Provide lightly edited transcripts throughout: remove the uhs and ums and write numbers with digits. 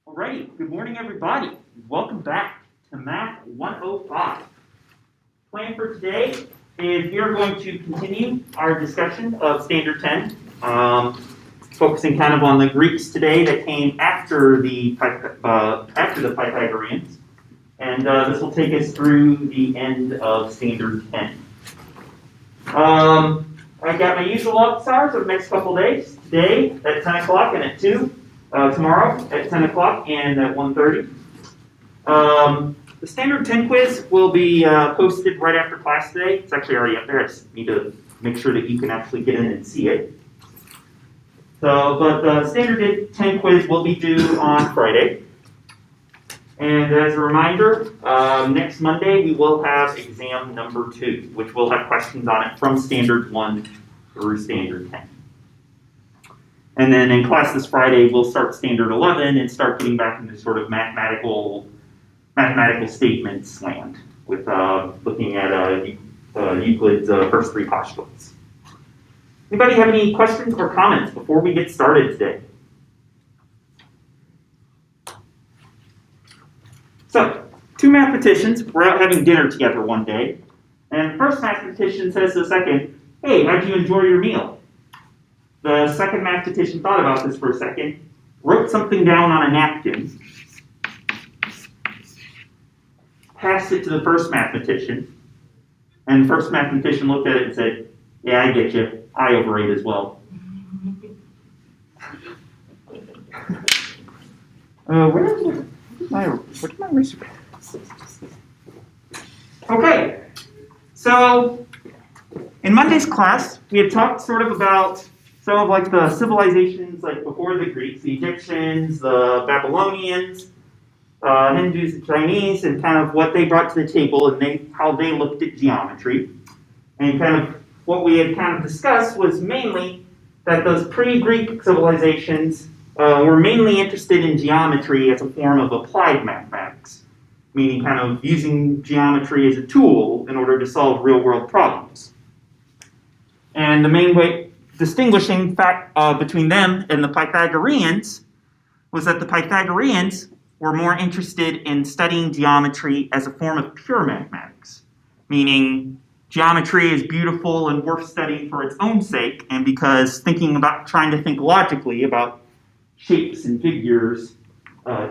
Alrighty, good morning everybody. Welcome back to Math 105. Plan for today is we are going to continue our discussion of Standard 10, focusing kind of on the Greeks today that came after the Pythagoreans, and this will take us through the end of Standard 10. I got my usual office hours for the next couple days. Today at 10 o'clock and at 2. Tomorrow at 10 o'clock and at 1:30. The Standard 10 quiz will be posted right after class today. It's actually already up there. I just need to make sure that you can actually get in and see it. But the Standard 10 quiz will be due on Friday. And as a reminder, next Monday we will have exam number 2, which will have questions on it from Standard 1 through Standard 10. And then in class this Friday, we'll start Standard 11 and start getting back into sort of mathematical statements land with looking at Euclid's first 3 postulates. Anybody have any questions or comments before we get started today? So, 2 mathematicians were out having dinner together one day, and the first mathematician says to the second, "Hey, how'd you enjoy your meal?" The second mathematician thought about this for a second, wrote something down on a napkin, passed it to the first mathematician, and the first mathematician looked at it and said, "Yeah, I get you. I overate as well." Where's my eraser? Okay, so in Monday's class, we had talked sort of about some of like the civilizations like before the Greeks, the Egyptians, the Babylonians, Hindus, the Chinese, and kind of what they brought to the table and how they looked at geometry. And kind of what we had kind of discussed was mainly that those pre-Greek civilizations were mainly interested in geometry as a form of applied mathematics, meaning kind of using geometry as a tool in order to solve real-world problems. And the main distinguishing fact between them and the Pythagoreans was that the Pythagoreans were more interested in studying geometry as a form of pure mathematics, meaning geometry is beautiful and worth studying for its own sake, and because trying to think logically about shapes and figures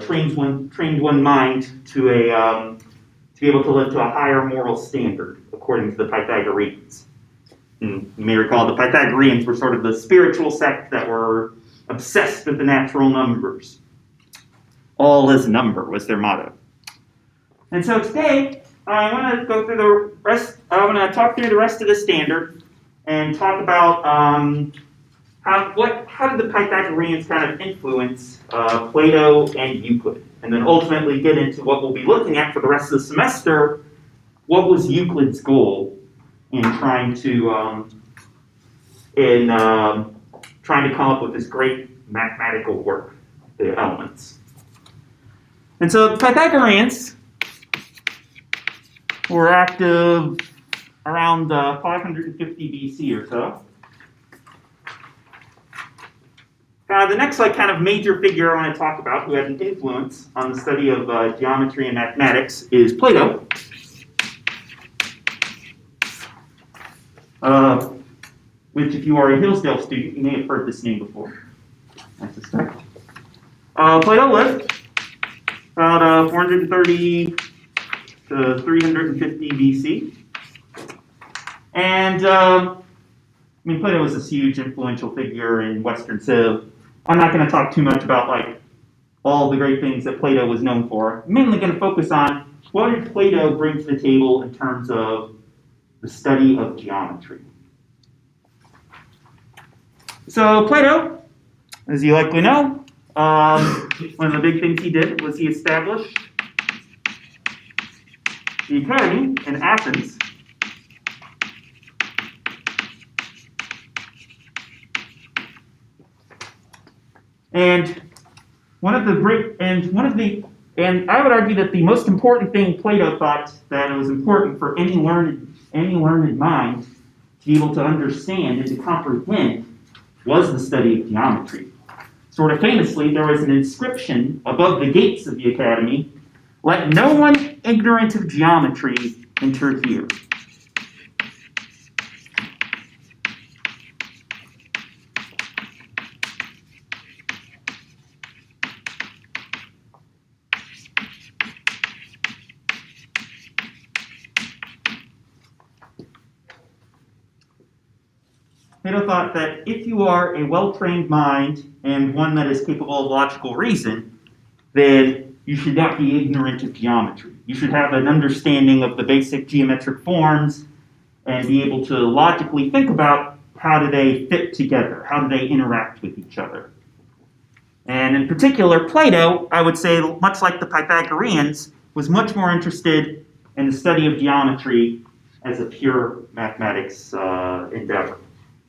trained one mind to be able to live to a higher moral standard, according to the Pythagoreans. And you may recall the Pythagoreans were sort of the spiritual sect that were obsessed with the natural numbers. All is number was their motto. And so today, I want to go through the rest. I want to talk through the rest of the standard and talk about how did the Pythagoreans kind of influence Plato and Euclid, and then ultimately get into what we'll be looking at for the rest of the semester. What was Euclid's goal in trying to come up with this great mathematical work, the elements. And so the Pythagoreans were active around 550 BC or so. The next kind of major figure I want to talk about who had an influence on the study of geometry and mathematics is Plato. Which, if you are a Hillsdale student, you may have heard this name before, I suspect. Plato lived about 430 to 350 BC. And, Plato was this huge influential figure in Western Civ. I'm not going to talk too much about, all the great things that Plato was known for. I'm mainly going to focus on what did Plato bring to the table in terms of the study of geometry. So Plato, as you likely know, one of the big things he did was he established the academy in Athens. And I would argue that the most important thing Plato thought that it was important for any learned mind to be able to understand and to comprehend was the study of geometry. sort of famously, there was an inscription above the gates of the academy, "Let no one ignorant of geometry enter here." Plato thought that if you are a well-trained mind and one that is capable of logical reason, then you should not be ignorant of geometry. You should have an understanding of the basic geometric forms and be able to logically think about how do they fit together, how do they interact with each other. And in particular, Plato, I would say, much like the Pythagoreans, was much more interested in the study of geometry as a pure mathematics endeavor.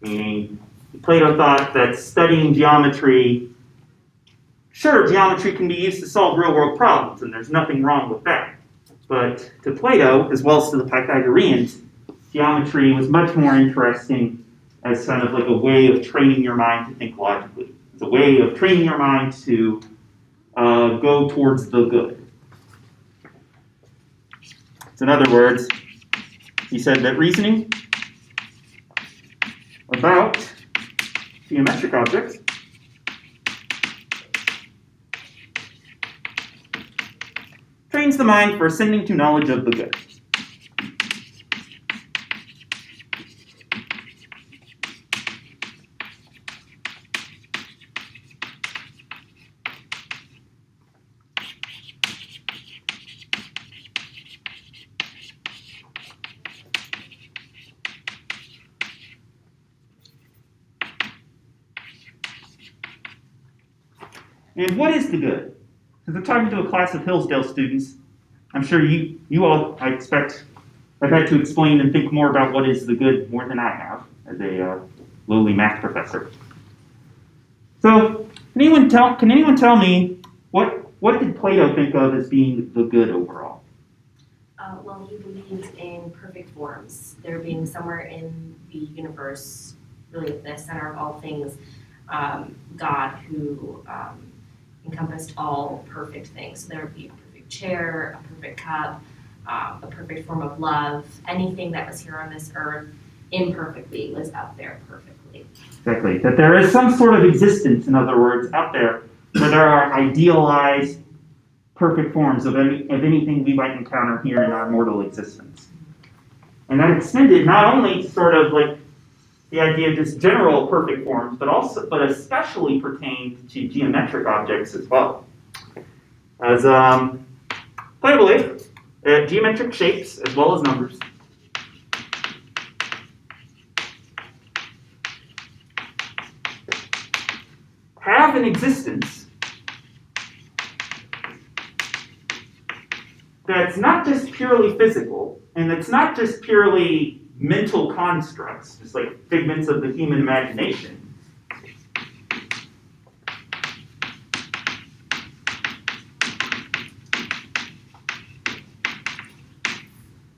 Meaning, Plato thought that studying geometry, sure, geometry can be used to solve real-world problems, and there's nothing wrong with that. But to Plato, as well as to the Pythagoreans, geometry was much more interesting as kind of like a way of training your mind to think logically. It's a way of training your mind to go towards the good. So in other words, he said that reasoning about geometric objects trains the mind for ascending to knowledge of the good. And what is the good? Because I'm talking to a class of Hillsdale students, I'm sure you all, I expect, have had to explain and think more about what is the good more than I have as a lowly math professor. So, can anyone tell me what did Plato think of as being the good overall? Well, he believed in perfect forms, there being somewhere in the universe, really at the center of all things, God who encompassed all perfect things. So there would be a perfect chair, a perfect cup, a perfect form of love. Anything that was here on this earth imperfectly was out there perfectly. Exactly. That there is some sort of existence, in other words, out there where there are idealized perfect forms of anything we might encounter here in our mortal existence. And that extended not only to sort of like the idea of just general perfect forms, but especially pertained to geometric objects as well. As Plato believed, geometric shapes as well as numbers have an existence that's not just purely physical, and it's not just purely mental constructs, just like figments of the human imagination.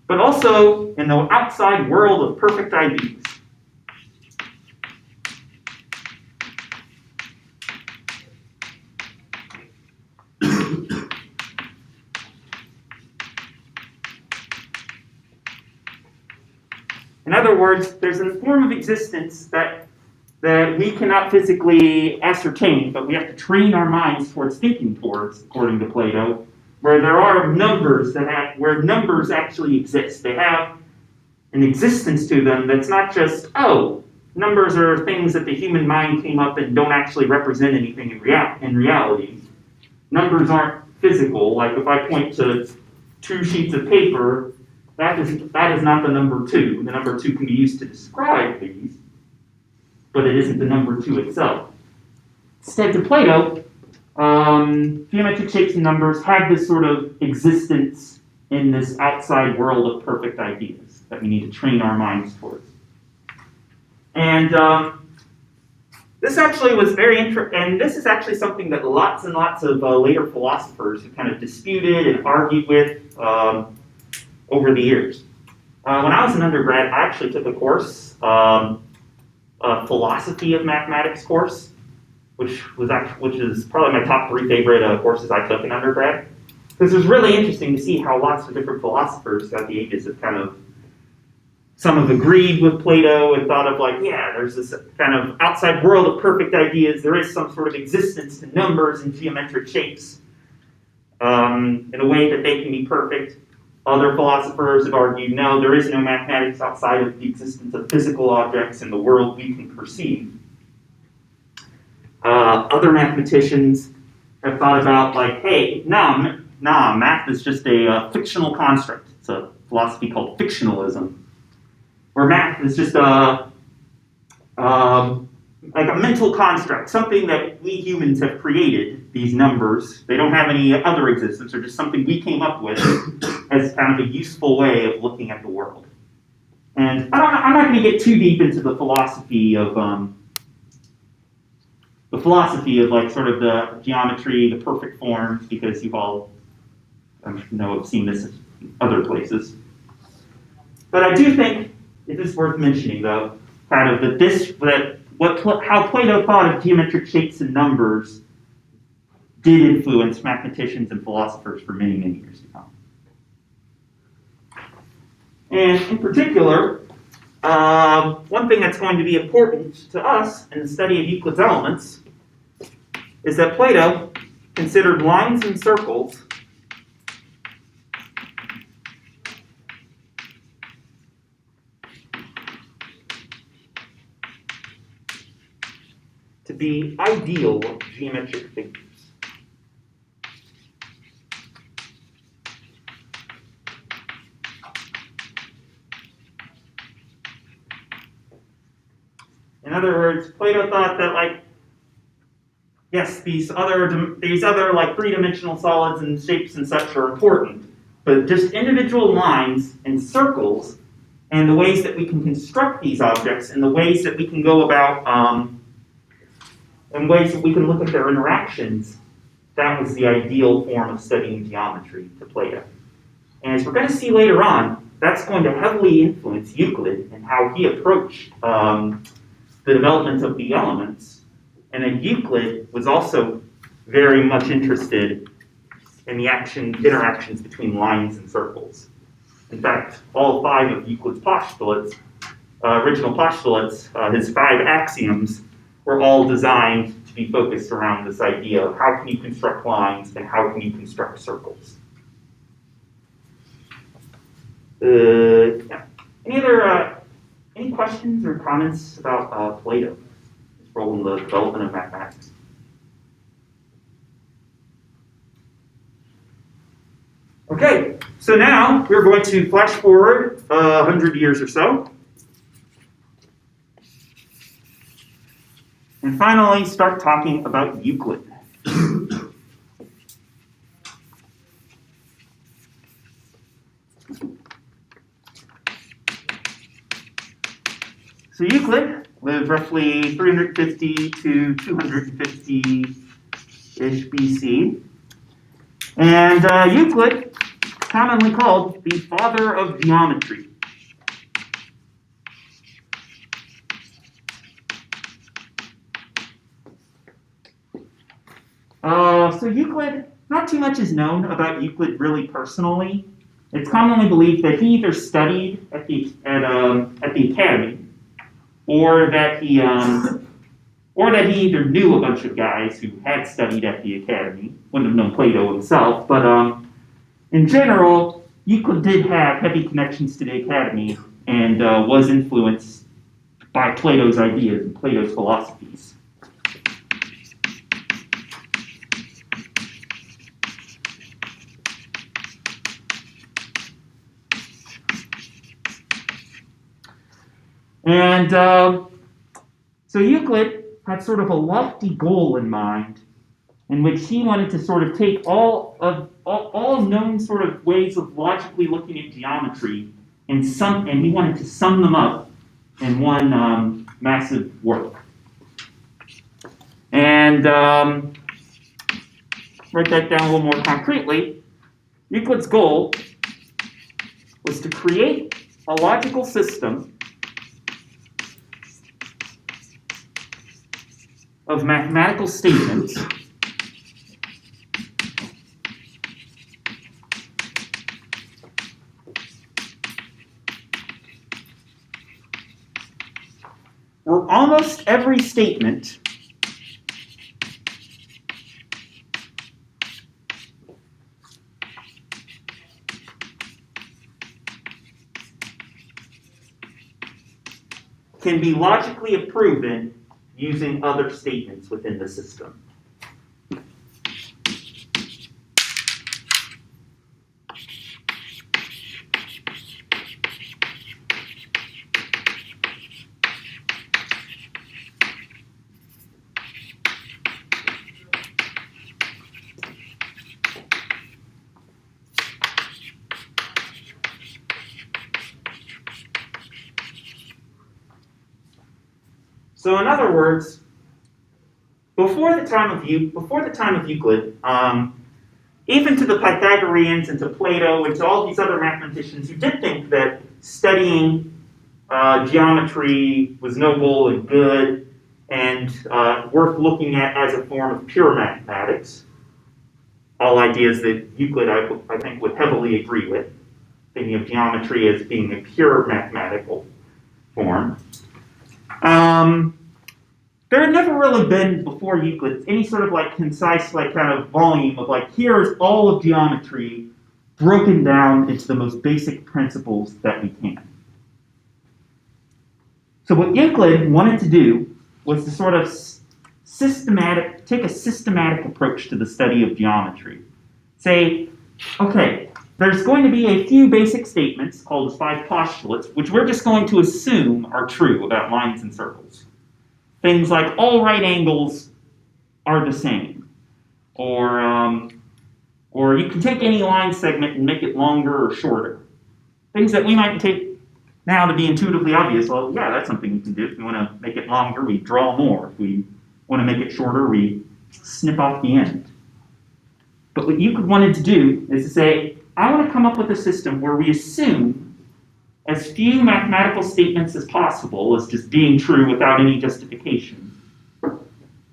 But also in the outside world of perfect ideas. In other words, there's a form of existence that we cannot physically ascertain, but we have to train our minds towards thinking towards, according to Plato, where there are numbers where numbers actually exist. They have an existence to them that's not just, oh, numbers are things that the human mind came up and don't actually represent anything in reality. Numbers aren't physical. Like if I point to 2 sheets of paper, that is not the number 2. The number 2 can be used to describe these, but it isn't the number 2 itself. Instead, to Plato, geometric shapes and numbers have this sort of existence in this outside world of perfect ideas that we need to train our minds towards. And this actually was very interesting, and this is actually something that lots and lots of later philosophers have kind of disputed and argued with over the years. When I was an undergrad, I actually took a course, a philosophy of mathematics course, which is probably my top 3 favorite courses I took in undergrad. Because it was really interesting to see how lots of different philosophers throughout the ages have kind of, some have agreed with Plato and thought of like, yeah, there's this kind of outside world of perfect ideas. There is some sort of existence to numbers and geometric shapes in a way that they can be perfect. Other philosophers have argued, no, there is no mathematics outside of the existence of physical objects in the world we can perceive. Other mathematicians have thought about like, hey, nah, math is just a fictional construct. It's a philosophy called fictionalism, where math is just like a mental construct, something that we humans have created, these numbers. They don't have any other existence, they're just something we came up with as kind of a useful way of looking at the world. And I'm not going to get too deep into the philosophy of like sort of the geometry, the perfect forms, because you all have seen this in other places. But I do think it is worth mentioning, though, kind of how Plato thought of geometric shapes and numbers did influence mathematicians and philosophers for many, many years to come. And in particular, one thing that's going to be important to us in the study of Euclid's elements is that Plato considered lines and circles to be ideal geometric figures. In other words, Plato thought that, like, yes, these other like 3-dimensional solids and shapes and such are important, but just individual lines and circles and the ways that we can construct these objects and the ways that we can go about and ways that we can look at their interactions, that was the ideal form of studying geometry to Plato. And as we're going to see later on, that's going to heavily influence Euclid and how he approached the development of the elements. And then Euclid was also very much interested in the interactions between lines and circles. In fact, all 5 of Euclid's postulates, original postulates, his 5 axioms, were all designed to be focused around this idea of how can you construct lines and how can you construct circles. Yeah. Any questions or comments about Plato, his role in the development of mathematics? Okay, so now we're going to flash forward 100 years or so, and finally start talking about Euclid. So Euclid lived roughly 350 to 250-ish BC. And Euclid, commonly called the father of geometry. So Euclid, not too much is known about Euclid really personally. It's commonly believed that he either studied at the academy, or that he either knew a bunch of guys who had studied at the academy. Wouldn't have known Plato himself, but in general, Euclid did have heavy connections to the academy and was influenced by Plato's ideas and Plato's philosophies. And so Euclid had sort of a lofty goal in mind, in which he wanted to sort of take all known sort of ways of logically looking at geometry and he wanted to sum them up in one massive work. And write that down a little more concretely. Euclid's goal was to create a logical system of mathematical statements where almost every statement can be logically proven using other statements within the system. So in other words, before the time of Euclid, even to the Pythagoreans and to Plato and to all these other mathematicians who did think that studying geometry was noble and good and worth looking at as a form of pure mathematics, all ideas that Euclid, I think, would heavily agree with, thinking of geometry as being a pure mathematical form. There had never really been, before Euclid, any sort of like concise like kind of volume of like, here's all of geometry broken down into the most basic principles that we can. So what Euclid wanted to do was to sort of take a systematic approach to the study of geometry. Say, okay, there's going to be a few basic statements called as 5 postulates, which we're just going to assume are true about lines and circles. Things like all right angles are the same, or you can take any line segment and make it longer or shorter. Things that we might take now to be intuitively obvious. Well, yeah, that's something we can do. If we want to make it longer, we draw more. If we want to make it shorter, we snip off the end. But what Euclid wanted to do is to say, I want to come up with a system where we assume as few mathematical statements as possible as just being true without any justification.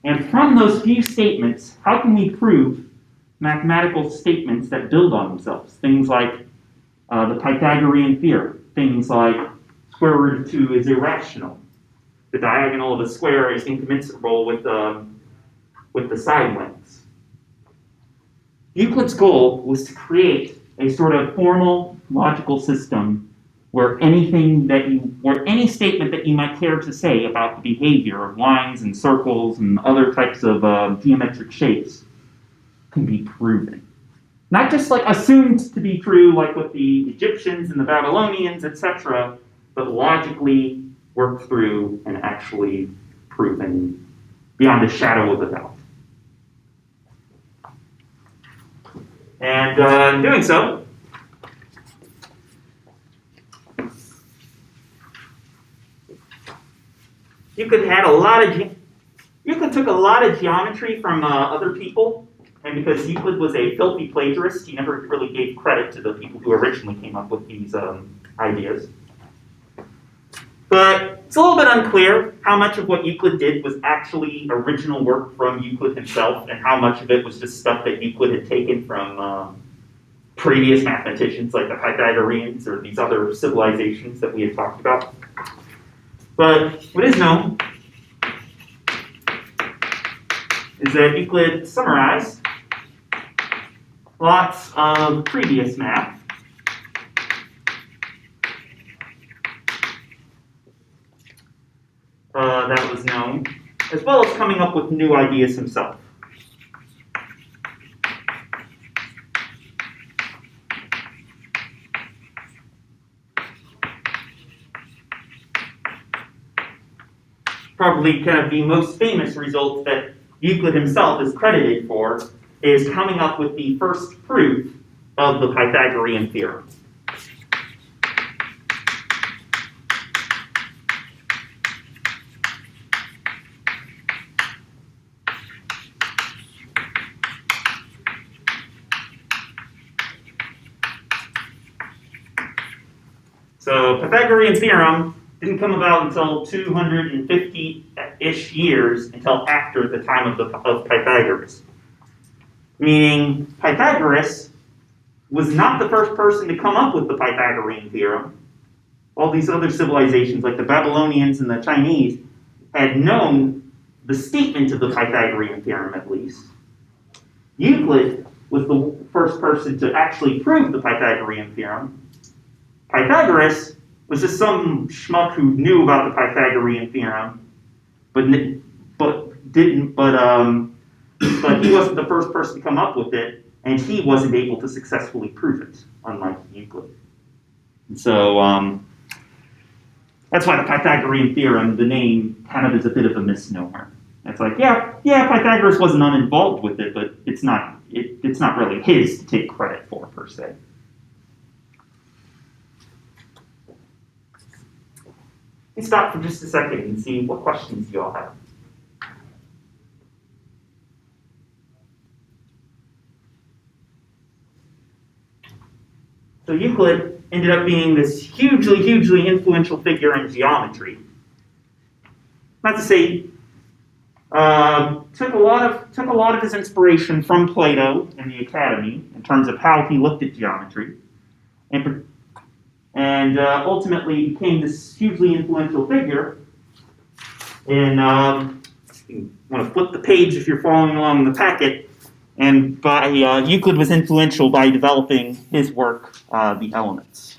And from those few statements, how can we prove mathematical statements that build on themselves? Things like the Pythagorean Theorem. Things like square root of 2 is irrational. The diagonal of a square is incommensurable with the side lengths. Euclid's goal was to create a sort of formal logical system where any statement that you might care to say about the behavior of lines and circles and other types of geometric shapes can be proven. Not just like assumed to be true like with the Egyptians and the Babylonians, etc., but logically worked through and actually proven beyond a shadow of a doubt. And in doing so, Euclid took a lot of geometry from other people, and because Euclid was a filthy plagiarist, he never really gave credit to the people who originally came up with these ideas. But it's a little bit unclear how much of what Euclid did was actually original work from Euclid himself, and how much of it was just stuff that Euclid had taken from previous mathematicians like the Pythagoreans or these other civilizations that we had talked about. But what is known is that Euclid summarized lots of previous math that was known, as well as coming up with new ideas himself. Probably kind of the most famous result that Euclid himself is credited for is coming up with the first proof of the Pythagorean Theorem. So Pythagorean Theorem didn't come about until 250-ish years until after the time of Pythagoras. Meaning Pythagoras was not the first person to come up with the Pythagorean theorem. All these other civilizations, like the Babylonians and the Chinese, had known the statement of the Pythagorean theorem at least. Euclid was the first person to actually prove the Pythagorean theorem. Pythagoras was just some schmuck who knew about the Pythagorean theorem, but he wasn't the first person to come up with it, and he wasn't able to successfully prove it, unlike Euclid. And so that's why the Pythagorean theorem, the name, kind of is a bit of a misnomer. It's like, yeah, Pythagoras wasn't uninvolved with it, but it's not really his to take credit for, per se. Let me stop for just a second and see what questions you all have. So Euclid ended up being this hugely influential figure in geometry. Not to say took a lot of his inspiration from Plato and the Academy in terms of how he looked at geometry, and ultimately became this hugely influential figure. And you want to flip the page if you're following along in the packet. And Euclid was influential by developing his work, the Elements.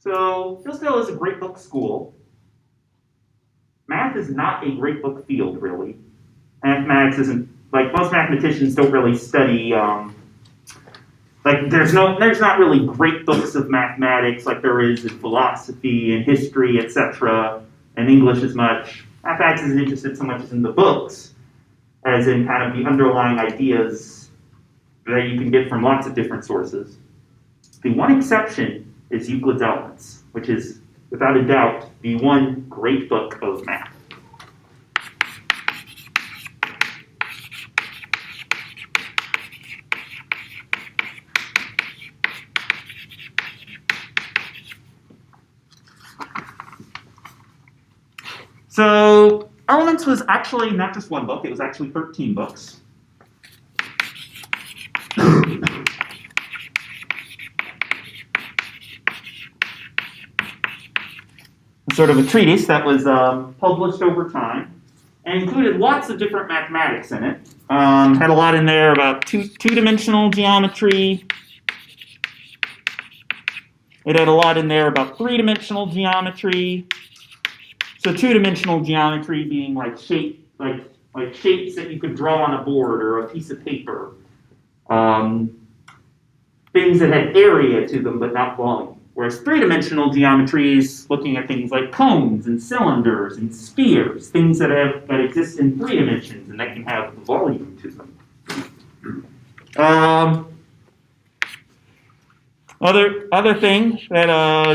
So Hillsdale is a great book school. Math is not a great book field, really. Mathematics isn't, like, most mathematicians don't really study, there's not really great books of mathematics like there is in philosophy and history, etc., and English as much. Mathematics isn't interested so much as in the books as in kind of the underlying ideas that you can get from lots of different sources. The one exception is Euclid's Elements, which is, without a doubt, the one great book of math. So, Elements was actually not just one book, it was actually 13 books. Sort of a treatise that was published over time and included lots of different mathematics in it. Had a lot in there about two-dimensional geometry. It had a lot in there about three-dimensional geometry. So two-dimensional geometry being like shapes that you could draw on a board or a piece of paper. Things that had area to them but not volume. Whereas three-dimensional geometry is looking at things like cones and cylinders and spheres, things that exist in 3 dimensions and that can have volume to them. Other thing that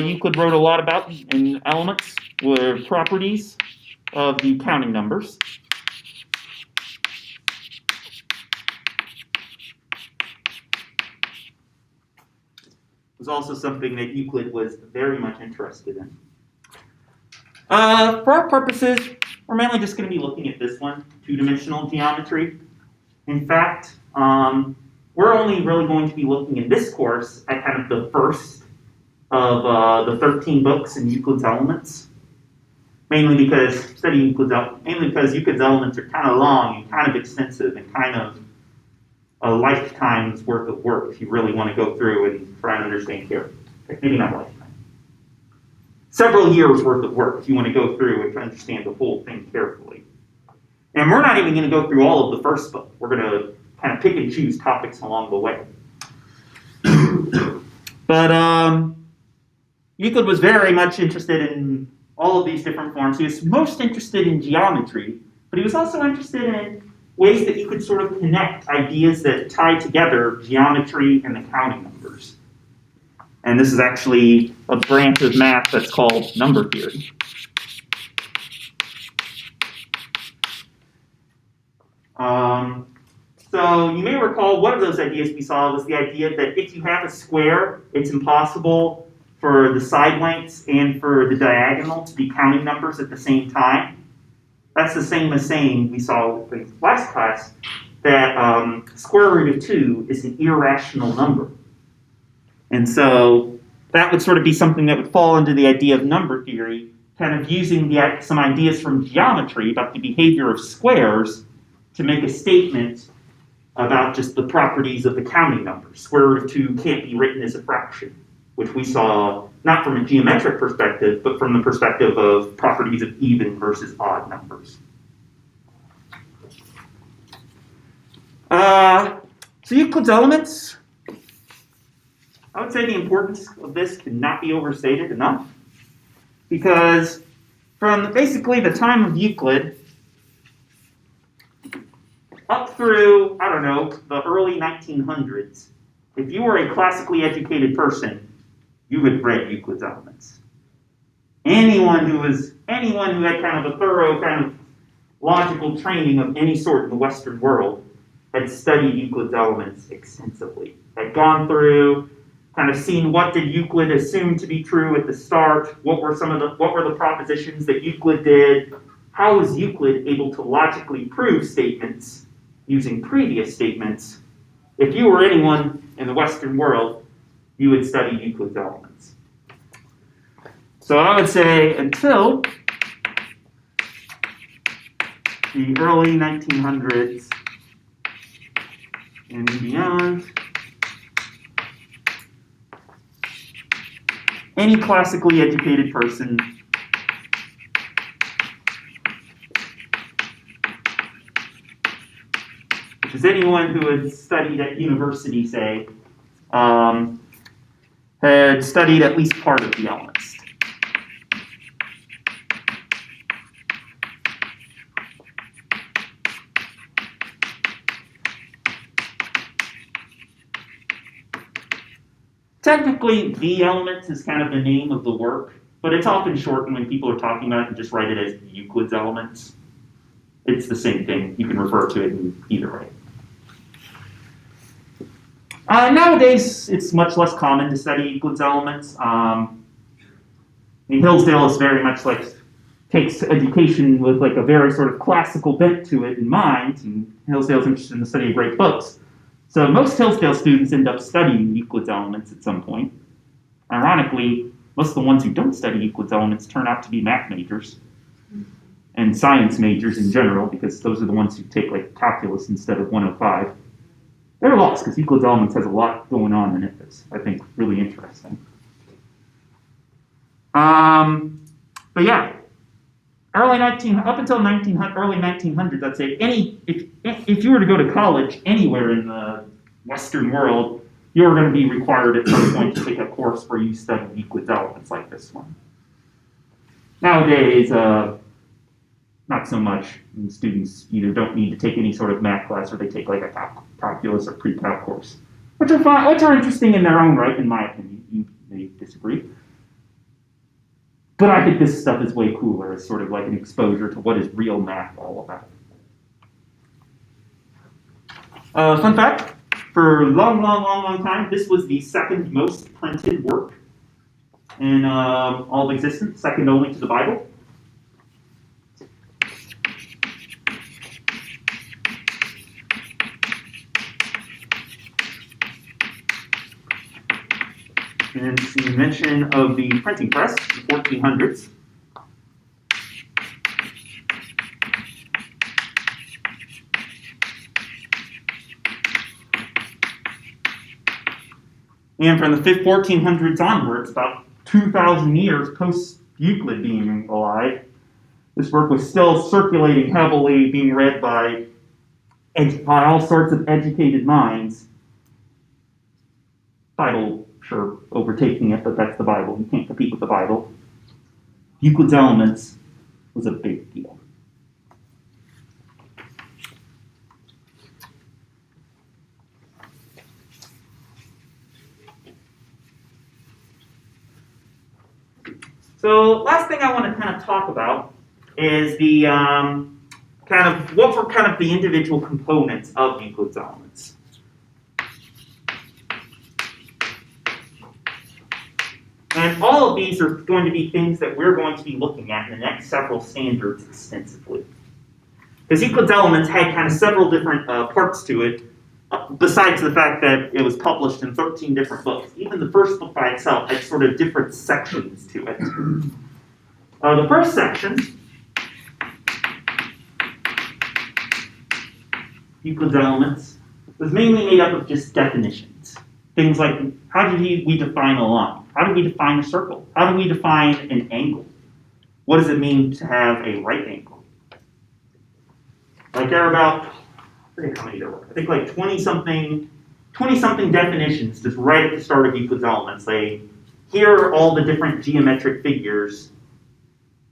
Euclid wrote a lot about in Elements were properties of the counting numbers. Was also something that Euclid was very much interested in. For our purposes, we're mainly just going to be looking at this one, two-dimensional geometry. In fact, we're only really going to be looking in this course at kind of the first of the 13 books in Euclid's Elements. Mainly because Euclid's Elements are kind of long and kind of extensive and kind of a lifetime's worth of work if you really want to go through and try and understand here. Maybe not a lifetime. Several years worth of work if you want to go through and understand the whole thing carefully. And we're not even going to go through all of the first book. We're going to kind of pick and choose topics along the way. But Euclid was very much interested in all of these different forms. He was most interested in geometry, but he was also interested in ways that you could sort of connect ideas that tie together geometry and the counting numbers. And this is actually a branch of math that's called number theory. So you may recall one of those ideas we saw was the idea that if you have a square, it's impossible for the side lengths and for the diagonal to be counting numbers at the same time. That's the same as saying, we saw in last class, that square root of 2 is an irrational number. And so that would sort of be something that would fall into the idea of number theory, kind of using some ideas from geometry about the behavior of squares to make a statement about just the properties of the counting numbers. Square root of 2 can't be written as a fraction, which we saw not from a geometric perspective, but from the perspective of properties of even versus odd numbers. So Euclid's elements, I would say the importance of this cannot be overstated enough, because from basically the time of Euclid up through, I don't know, the early 1900s, if you were a classically educated person, you had read Euclid's Elements. Anyone who had kind of a thorough kind of logical training of any sort in the Western world had studied Euclid's Elements extensively. Had gone through, kind of seen what did Euclid assume to be true at the start, what were the propositions that Euclid did, how was Euclid able to logically prove statements using previous statements. If you were anyone in the Western world, you would study Euclid's Elements. So I would say until the early 1900s and beyond, any classically educated person which is anyone who had studied at university, say, had studied at least part of the elements. Technically, the elements is kind of the name of the work, but it's often shortened when people are talking about it and just write it as Euclid's Elements. It's the same thing. You can refer to it in either way. Nowadays, it's much less common to study Euclid's Elements. Hillsdale is very much takes education with a very sort of classical bent to it in mind, and Hillsdale's interested in the study of great books. So most Hillsdale students end up studying Euclid's Elements at some point. Ironically, most of the ones who don't study Euclid's Elements turn out to be math majors and science majors in general, because those are the ones who take calculus instead of 105. They're lost because Euclid's Elements has a lot going on in it that's, I think, really interesting. But yeah, up until early 1900s, I'd say if you were to go to college anywhere in the Western world, you were going to be required at some point to take a course where you study Euclid's Elements like this one. Nowadays, not so much. Students either don't need to take any sort of math class, or they take a calculus or pre-calc course, which are interesting in their own right, in my opinion. You may disagree. But I think this stuff is way cooler as sort of like an exposure to what is real math all about. Fun fact, for a long time, this was the second most printed work in all of existence, second only to the Bible. And see mention of the printing press, the 1400s. And from the 1400s onwards, about 2,000 years post-Euclid being alive, this work was still circulating heavily, being read by all sorts of educated minds. Bible, sure, overtaking it, but that's the Bible. You can't compete with the Bible. Euclid's Elements was a big deal. So last thing I want to kind of talk about is the what were kind of the individual components of Euclid's elements. And all of these are going to be things that we're going to be looking at in the next several standards extensively. Because Euclid's elements had kind of several different parts to it, besides the fact that it was published in 13 different books. Even the first book by itself had sort of different sections to it. The first section, Euclid's elements, was mainly made up of just definitions. Things like, how did we define a line? How do we define a circle? How do we define an angle? What does it mean to have a right angle? Like there are about, I forget how many there were. I think like 20-something definitions just right at the start of Euclid's elements. Here are all the different geometric figures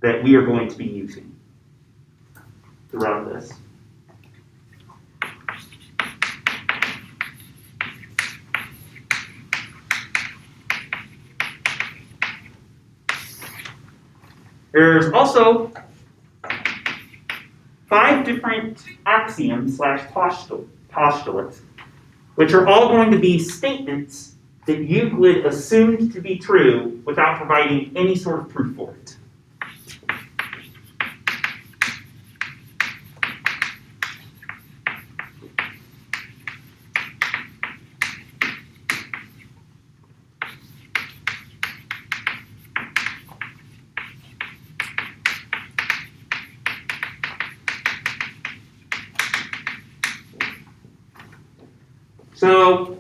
that we are going to be using throughout this. There's also 5 different axioms / postulates, which are all going to be statements that Euclid assumed to be true without providing any sort of proof for it. So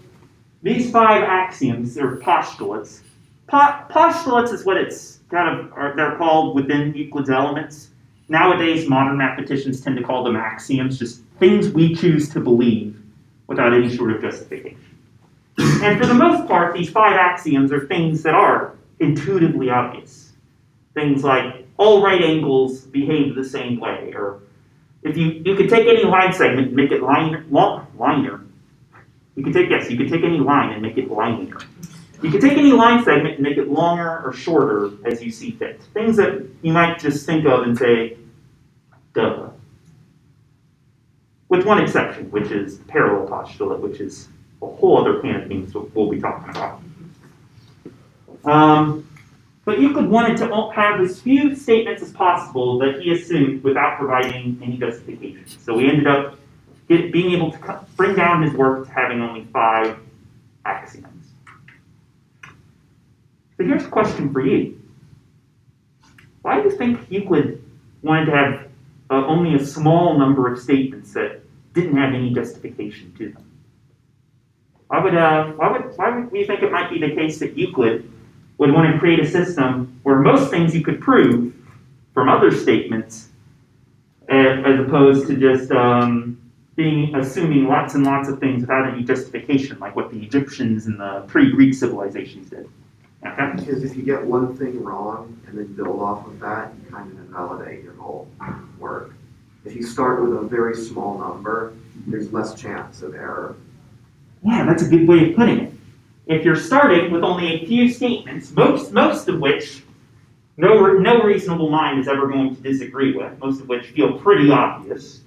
these 5 axioms are postulates. Postulates is what they're called within Euclid's elements. Nowadays, modern mathematicians tend to call them axioms, just things we choose to believe without any sort of justification. And for the most part, these 5 axioms are things that are intuitively obvious. Things like all right angles behave the same way, or if you could take any line segment and make it linear. You could take any line and make it linear. You could take any line segment and make it longer or shorter as you see fit. Things that you might just think of and say, duh. With one exception, which is the parallel postulate, which is a whole other can of things we'll be talking about. But Euclid wanted to have as few statements as possible that he assumed without providing any justification. So we ended up being able to bring down his work to having only 5 axioms. So here's a question for you. Why do you think Euclid wanted to have only a small number of statements that didn't have any justification to them? Why would we think it might be the case that Euclid would want to create a system where most things you could prove from other statements as opposed to just assuming lots and lots of things without any justification, like what the Egyptians and the pre-Greek civilizations did? Okay. Because if you get one thing wrong and then build off of that, you kind of invalidate your whole work. If you start with a very small number, there's less chance of error. Yeah, that's a good way of putting it. If you're starting with only a few statements, most of which no reasonable mind is ever going to disagree with, most of which feel pretty obvious,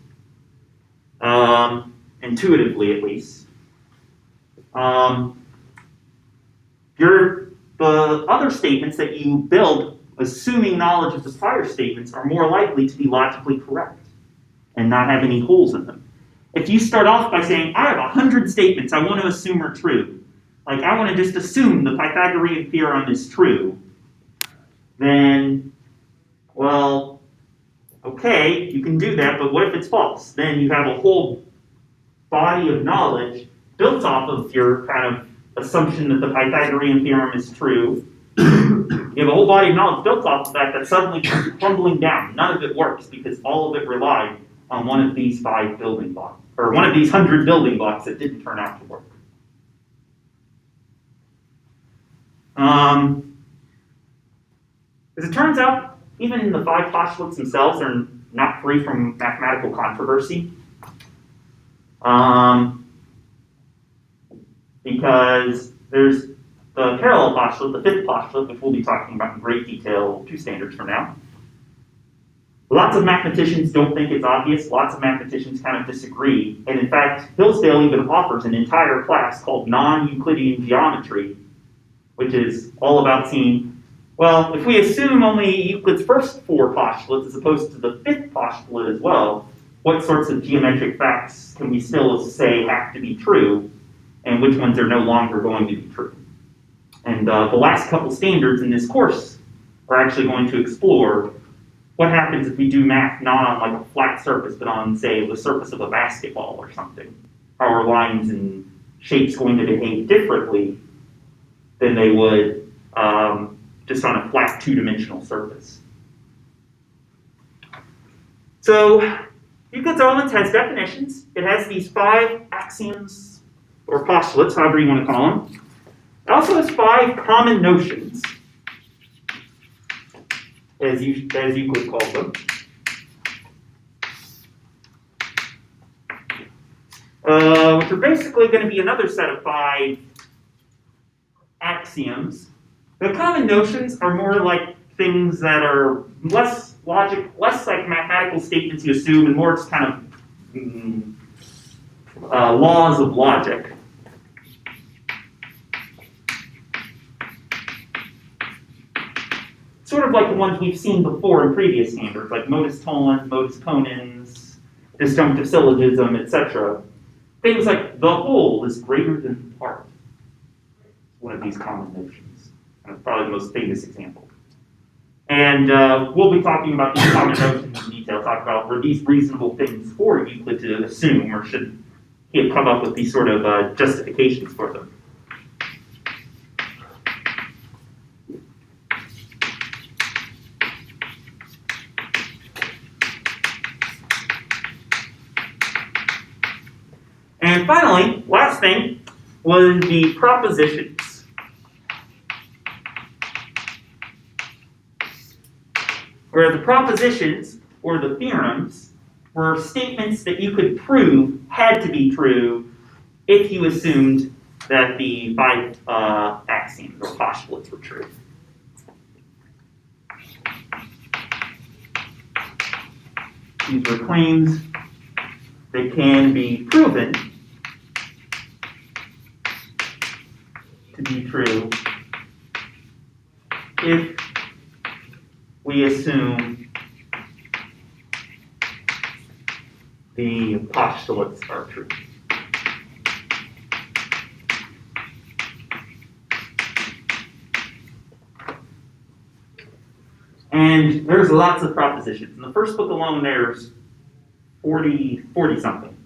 intuitively at least, the other statements that you build, assuming knowledge of the prior statements, are more likely to be logically correct and not have any holes in them. If you start off by saying, I have 100 statements I want to assume are true, like I want to just assume the Pythagorean Theorem is true, then, well, okay, you can do that, but what if it's false? Then you have a whole body of knowledge built off of your kind of assumption that the Pythagorean Theorem is true. You have a whole body of knowledge built off of that suddenly comes crumbling down. None of it works because all of it relied on one of these 5 building blocks, or one of these 100 building blocks that didn't turn out to work. As it turns out, even the 5 postulates themselves are not free from mathematical controversy. Because there's the parallel postulate, the fifth postulate, which we'll be talking about in great detail 2 standards from now. Lots of mathematicians don't think it's obvious. Lots of mathematicians kind of disagree. And in fact, Hillsdale even offers an entire class called Non-Euclidean Geometry, which is all about seeing, well, if we assume only Euclid's first 4 postulates as opposed to the 5th postulate as well, what sorts of geometric facts can we still say have to be true, and which ones are no longer going to be true? And the last couple standards in this course are actually going to explore what happens if we do math not on like a flat surface, but on, say, the surface of a basketball or something. How are lines and shapes going to behave differently than they would just on a flat 2-dimensional surface? So Euclid's Elements has definitions. It has these 5 axioms or postulates, however you want to call them. It also has 5 common notions, as Euclid calls them. Which are basically going to be another set of 5 axioms. The common notions are more like things that are less logic, less like mathematical statements you assume, and more just kind of laws of logic. Sort of like the ones we've seen before in previous standards, like modus tollens, modus ponens, disjunctive syllogism, etc. Things like the whole is greater than part. One of these common notions. And it's probably the most famous example. And we'll be talking about these common notions in detail, talk about were these reasonable things for Euclid to assume, or should he have come up with these sort of justifications for them. And finally, last thing, was the propositions. Where the propositions, or the theorems, were statements that you could prove had to be true if you assumed that the 5 axioms or postulates were true. These were claims that can be proven to be true if we assume the postulates are true. And there's lots of propositions. In the first book alone, there's 40 something.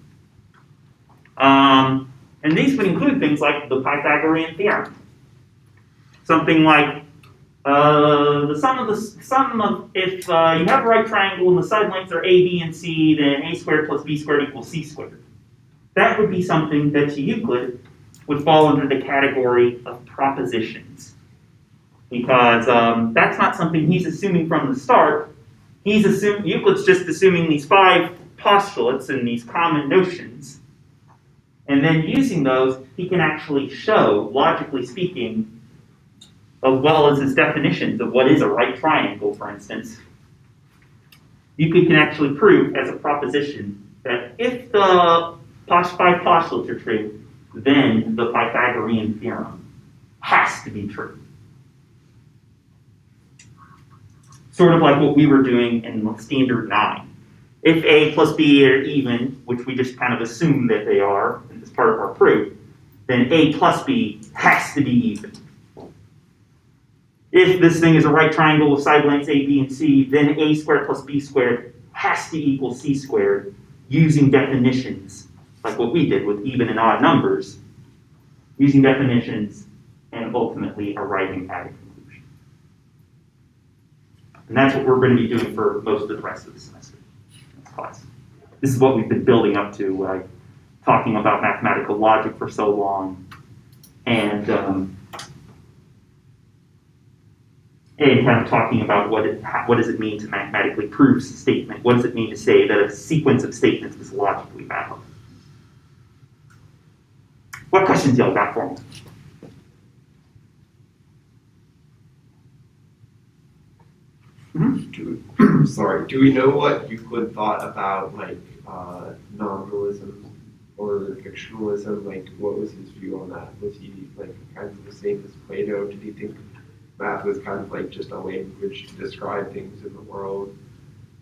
And these would include things like the Pythagorean Theorem. Something like the sum of if you have a right triangle and the side lengths are a, b, and c, then a squared plus b squared equals c squared. That would be something that to Euclid would fall under the category of propositions. Because that's not something he's assuming from the start. Euclid's just assuming these 5 postulates and these common notions. And then using those, he can actually show, logically speaking, as well as his definitions of what is a right triangle, for instance. Euclid can actually prove as a proposition that if the 5 postulates are true, then the Pythagorean theorem has to be true. Sort of like what we were doing in standard 9. If a plus b are even, which we just kind of assume that they are, as part of our proof, then a plus b has to be even. If this thing is a right triangle with side lengths a, b, and c, then a squared plus b squared has to equal c squared using definitions, like what we did with even and odd numbers, using definitions and ultimately arriving at a conclusion. And that's what we're going to be doing for most of the rest of the semester. Class. This is what we've been building up to, talking about mathematical logic for so long, and kind of talking about what does it mean to mathematically prove a statement? What does it mean to say that a sequence of statements is logically valid? What questions y'all got for me? sorry, do we know what Euclid thought about like non-dualism or fictionalism? Like, what was his view on that? Was he like kind of the same as Plato? Did he think math was kind of like just a language to describe things in the world,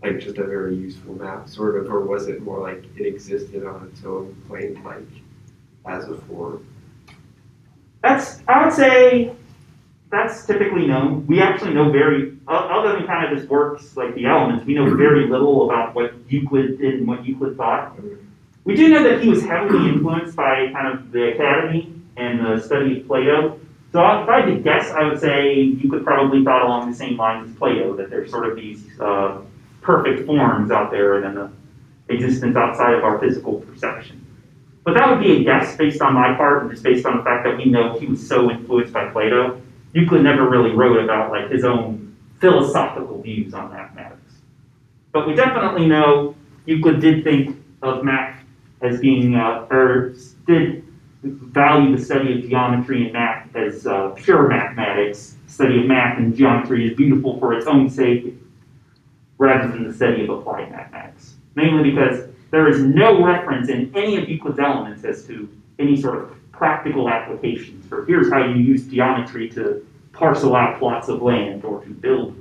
like just a very useful map, sort of, or was it more like it existed on its own plane, like as a form? I would say, that's typically known. We actually know other than kind of this works like the elements, we know very little about what Euclid did and what Euclid thought. We do know that he was heavily influenced by kind of the academy and the study of Plato. So if I had to guess, I would say Euclid probably thought along the same lines as Plato, that there's sort of these perfect forms out there and then the existence outside of our physical perception. But that would be a guess based on my part and just based on the fact that we know he was so influenced by Plato. Euclid never really wrote about like his own philosophical views on mathematics. But we definitely know Euclid did think of math as being, or did value the study of geometry and math as pure mathematics. Study of math and geometry is beautiful for its own sake, rather than the study of applied mathematics. Mainly because there is no reference in any of Euclid's elements as to any sort of practical applications for here's how you use geometry to parcel out plots of land or to build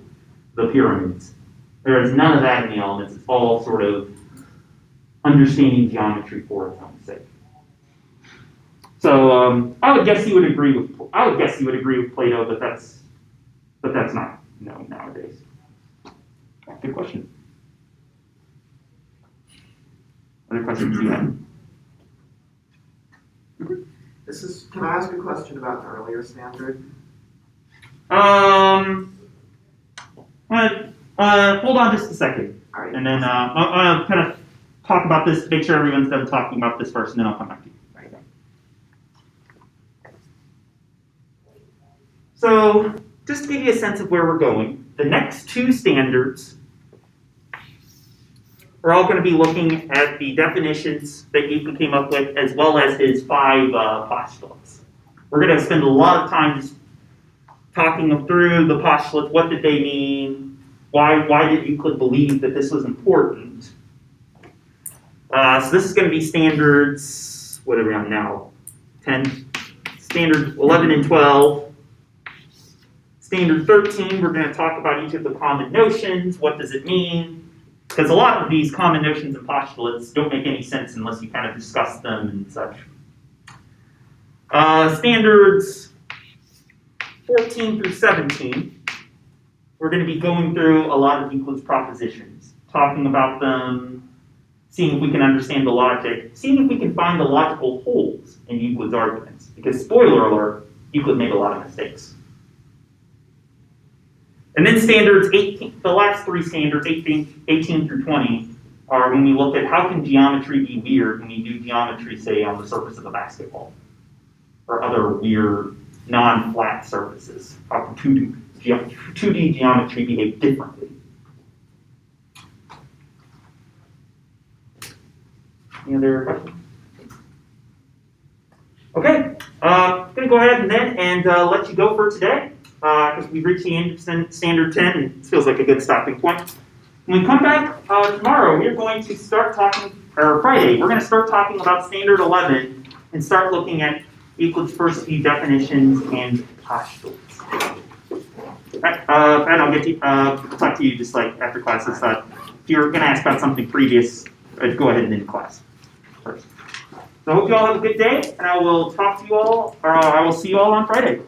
the pyramids. There is none of that in the elements. It's all sort of understanding geometry for its own sake. So I would guess you would agree with Plato, but that's not known nowadays. Good question. Other questions you have? Can I ask a question about the earlier standard? Hold on just a second. All right. And then I'll kind of talk about this, make sure everyone's done talking about this first, and then I'll come back to you. Right. So, just to give you a sense of where we're going, the next two standards are all going to be looking at the definitions that Euclid came up with, as well as his 5 postulates. We're going to spend a lot of time just talking through the postulates. What did they mean? Why did Euclid believe that this was important? So this is going to be standards, what are we on now? 10? Standard 11 and 12. Standard 13, we're going to talk about each of the common notions. What does it mean? Because a lot of these common notions and postulates don't make any sense unless you kind of discuss them and such. Standards 14 through 17, we're going to be going through a lot of Euclid's propositions, talking about them, seeing if we can understand the logic, seeing if we can find the logical holes in Euclid's arguments. Because, spoiler alert, Euclid made a lot of mistakes. And then standards 18, the last 3 standards, 18 through 20, are when we look at how can geometry be weird when we do geometry, say, on the surface of a basketball, or other weird, non-flat surfaces. How can 2D geometry behave differently? Any other questions? Okay, I'm going to go ahead and let you go for today. Because we've reached the end of standard 10, and it feels like a good stopping point. When we come back tomorrow, we're going to start talking, or Friday, we're going to start talking about standard 11 and start looking at Euclid's first few definitions and postulates. Right, and I'll talk to you just like after class. If you're going to ask about something previous, go ahead and end class first. So I hope you all have a good day, and I will talk to you all, or I will see you all on Friday.